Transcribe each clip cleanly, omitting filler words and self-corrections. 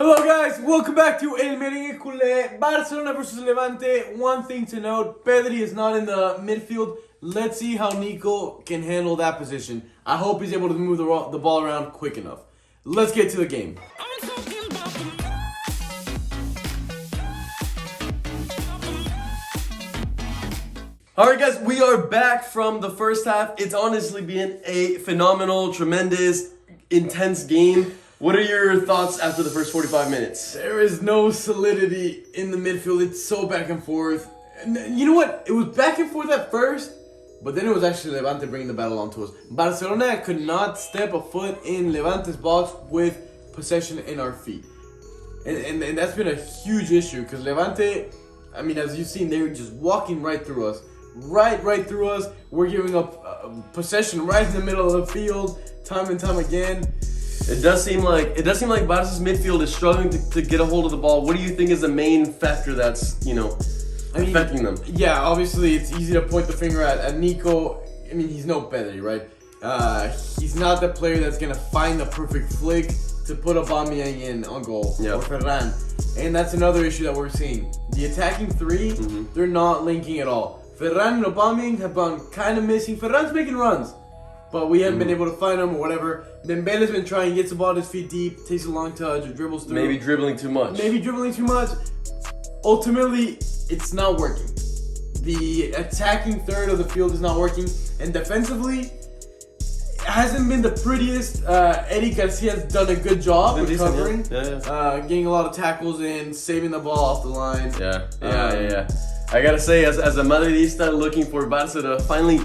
Hello guys, welcome back to El Merengue Culé, Barcelona versus Levante. One thing to note, Pedri is not in the midfield. Let's see how Nico can handle that position. I hope he's able to move the ball around quick enough. Let's get to the game. Alright guys, we are back from the first half. It's honestly been a phenomenal, tremendous, intense game. What are your thoughts after the first 45 minutes? There is no solidity in the midfield. It's so back and forth. And you know what? It was back and forth at first, but then it was actually Levante bringing the battle onto us. Barcelona could not step a foot in Levante's box with possession in our feet. And that's been a huge issue because Levante, I mean, as you've seen, they were just walking right through us. Right through us. We're giving up possession right in the middle of the field, time and time again. It does seem like Barca's midfield is struggling to get a hold of the ball. What do you think is the main factor that's, affecting them? Yeah, obviously it's easy to point the finger at Nico. I mean, he's no Pedri, right? He's not the player that's going to find the perfect flick to put Aubameyang in on goal, or Ferran. And that's another issue that we're seeing. The attacking three, they're not linking at all. Ferran and Aubameyang have gone kind of missing. Ferran's making runs, but we haven't been able to find him or whatever. Dembele's been trying, gets the ball at his feet deep, takes a long touch, or dribbles through. Maybe dribbling too much. Ultimately, it's not working. The attacking third of the field is not working, and defensively, it hasn't been the prettiest. Eddie Garcia has done a good job recovering, getting a lot of tackles in, saving the ball off the line. Yeah. I gotta say, as a Madridista looking for Barca to finally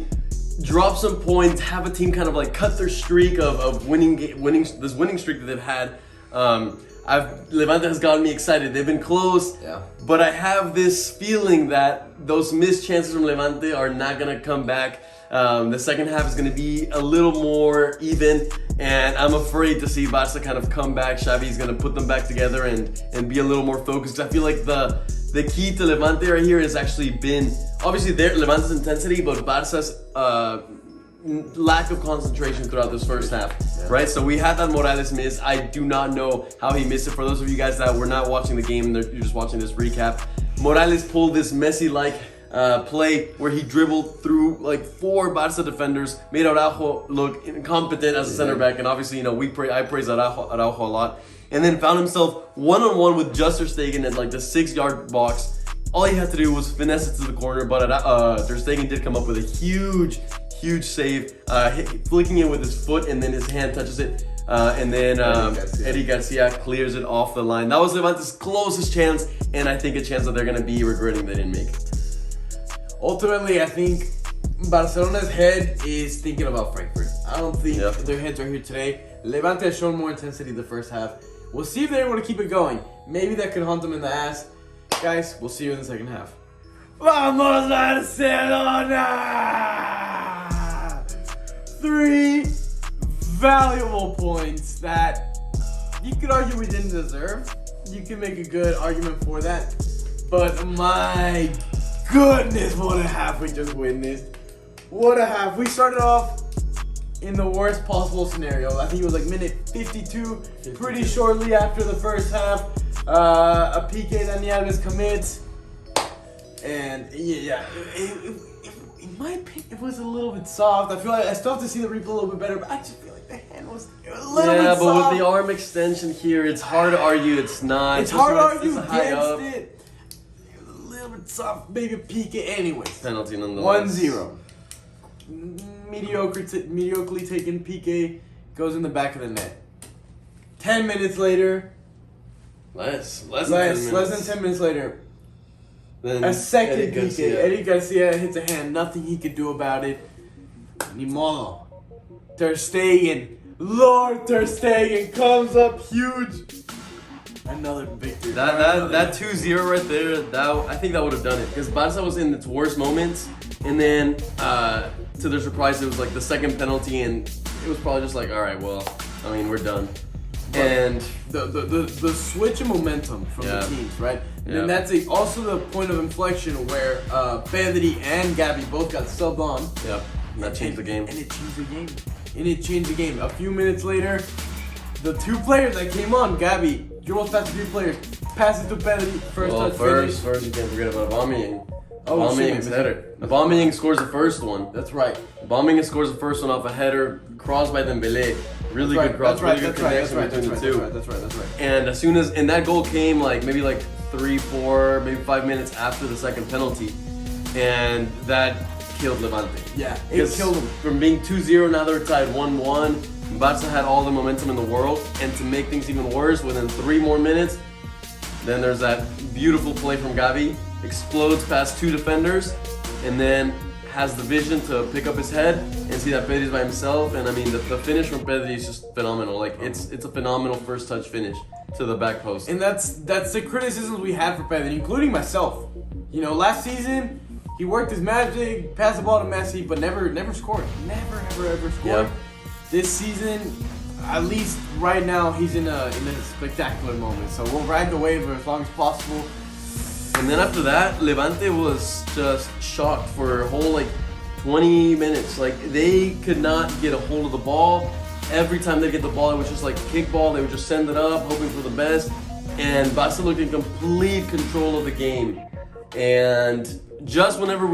drop some points, have a team kind of like cut their streak of winning streak that they've had. Levante has gotten me excited. They've been close, but I have this feeling that those missed chances from Levante are not gonna come back. The second half is gonna be a little more even, and I'm afraid to see Barca kind of come back. Xavi's gonna put them back together and be a little more focused. I feel like the key to Levante right here has actually been obviously Levante's intensity, but Barca's lack of concentration throughout this first half, right? So we had that Morales miss. I do not know how he missed it. For those of you guys that were not watching the game, you're just watching this recap, Morales pulled this Messi-like play where he dribbled through like 4 Barca defenders, made Araujo look incompetent as a center back, and obviously, I praise Araujo a lot, and then found himself one-on-one with Ter Stegen at like the 6-yard box. All he had to do was finesse it to the corner, but Ter Stegen did come up with a huge save, flicking it with his foot, and then his hand touches it, and then Eddie Garcia clears it off the line. That was Levante's closest chance, and I think a chance that they're going to be regretting they didn't make. Ultimately, I think Barcelona's head is thinking about Frankfurt. I don't think their heads are here today. Levante has shown more intensity the first half. We'll see if they're able to keep it going. Maybe that could haunt them in the ass. Guys, we'll see you in the second half. Vamos Barcelona! 3 valuable points that you could argue we didn't deserve. You can make a good argument for that. But my goodness, what a half we just witnessed. What a half. We started off in the worst possible scenario. I think it was like minute 52, pretty shortly after the first half. A PK that Nieves commits. And in my opinion, it was a little bit soft. I feel like I still have to see the replay a little bit better, but I just feel like the hand was a little bit soft. Yeah, but with the arm extension here, it's hard to argue it's not. It's hard to argue against it. It was a little bit soft, maybe a PK. Anyways, penalty nonetheless. 1-0. Mediocrely taken PK goes in the back of the net. 10 minutes later. Less than 10 minutes later. Then a second PK. Eddie Garcia hits a hand. Nothing he could do about it. Ni modo. Ter Stegen. Lord Ter Stegen comes up huge. Another victory. That 2-0 right there, I think that would have done it. Because Barca was in its worst moments. And then, to their surprise, it was like the second penalty. And it was probably just like, all right, well, I mean, we're done. And the switch in momentum from the teams, right? And that's also the point of inflection where Pedri and Gabi both got subbed on. Yep. And that changed the game. And it changed the game. A few minutes later, the 2 players that came on, Gabi dribbles past 3 players, passes to Pedri, first touch finish. First, you can't forget about Aubameyang. Oh, Aubameyang's header. Aubameyang scores the first one. That's right. Aubameyang scores the first one off a header, crossed by Dembele. Really good cross, really good connection between the two. That's right. And as soon as, and that goal came maybe 3, 4, maybe 5 minutes after the second penalty. And that killed Levante. Yeah, it killed them. From being 2-0, now they're tied 1-1. Barca had all the momentum in the world. And to make things even worse, within 3 more minutes, then there's that beautiful play from Gavi. Explodes past 2 defenders. And then has the vision to pick up his head and see that Pedri's by himself. And I mean, the finish from Pedri is just phenomenal. It's a phenomenal first touch finish to the back post. And that's the criticisms we had for Pedri, including myself. You know, last season he worked his magic, passed the ball to Messi, but never scored. Never scored. Yeah. This season, at least right now, he's in a spectacular moment. So we'll ride the wave for as long as possible. And then after that, Levante was just shocked for a whole 20 minutes. They could not get a hold of the ball. Every time they get the ball, it was just kickball. They would just send it up, hoping for the best. And Barca looked in complete control of the game. And just whenever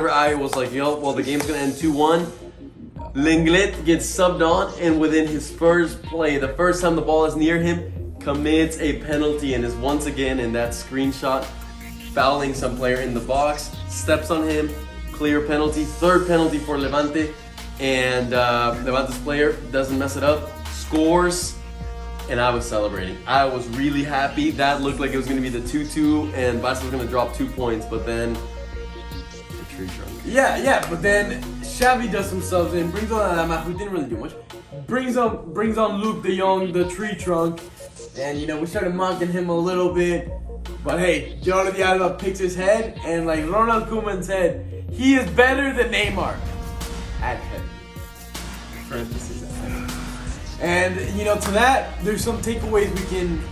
I was the game's gonna end 2-1, Lenglet gets subbed on, and within his first play, the first time the ball is near him, commits a penalty and is once again in that screenshot, fouling some player in the box, steps on him, clear penalty, third penalty for Levante, and Levante's player doesn't mess it up, scores, and I was celebrating. I was really happy. That looked like it was going to be the 2-2, and Barca was going to drop 2 points, but then the tree trunk. Yeah, but then Xavi does some subs in, brings on Adama, who didn't really do much, brings on Luke de Jong, the tree trunk, and we started mocking him a little bit. But hey, Jordi Alba picks his head, and like Ronald Koeman said, he is better than Neymar. At head. Parentheses. And to that, there's some takeaways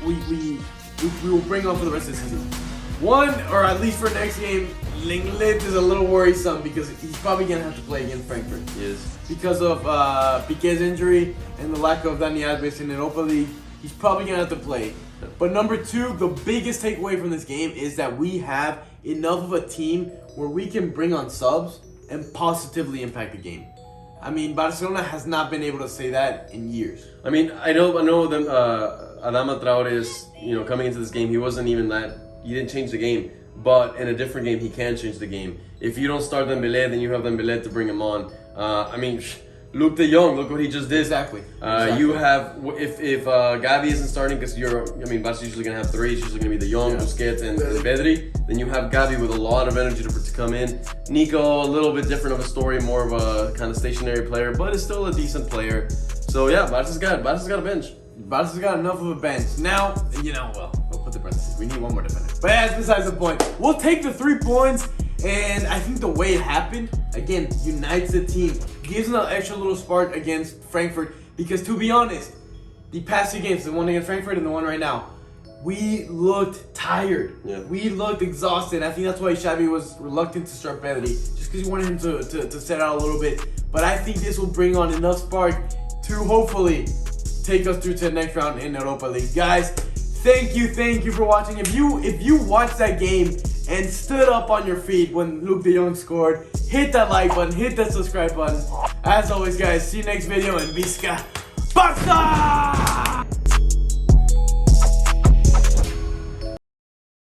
we will bring on for the rest of the season. One, or at least for next game, Lenglet is a little worrisome because he's probably gonna have to play against Frankfurt. He is. Because of Piqué's injury and the lack of Dani Alves in the Europa League, he's probably gonna have to play. But number two, the biggest takeaway from this game is that we have enough of a team where we can bring on subs and positively impact the game. I mean, Barcelona has not been able to say that in years. I mean, I know them. Adama Traore is, coming into this game, he wasn't even that. He didn't change the game, but in a different game, he can change the game. If you don't start Dembele, then you have Dembele to bring him on. Luke de Jong, look what he just did. Exactly. You have, if Gavi isn't starting, because Barca's usually going to have 3, it's usually going to be de Jong, Busquets, and Pedri, then you have Gavi with a lot of energy to come in. Nico, a little bit different of a story, more of a kind of stationary player, but is still a decent player. So yeah, Barca's got a bench. Barca's got enough of a bench. Now, we'll put the parentheses. We need one more defender. But that's besides the point. We'll take the 3 points, and I think the way it happened, again, unites the team. Gives them an extra little spark against Frankfurt. Because to be honest, the past 2 games, the one against Frankfurt and the one right now, we looked tired. Yeah. We looked exhausted. I think that's why Xavi was reluctant to start Pedri. Just because he wanted him to set out a little bit. But I think this will bring on enough spark to hopefully take us through to the next round in Europa League. Guys, thank you for watching. If you watched that game and stood up on your feet when Luke de Jong scored, hit that like button, hit that subscribe button. As always, guys, see you next video, and Visca Barca!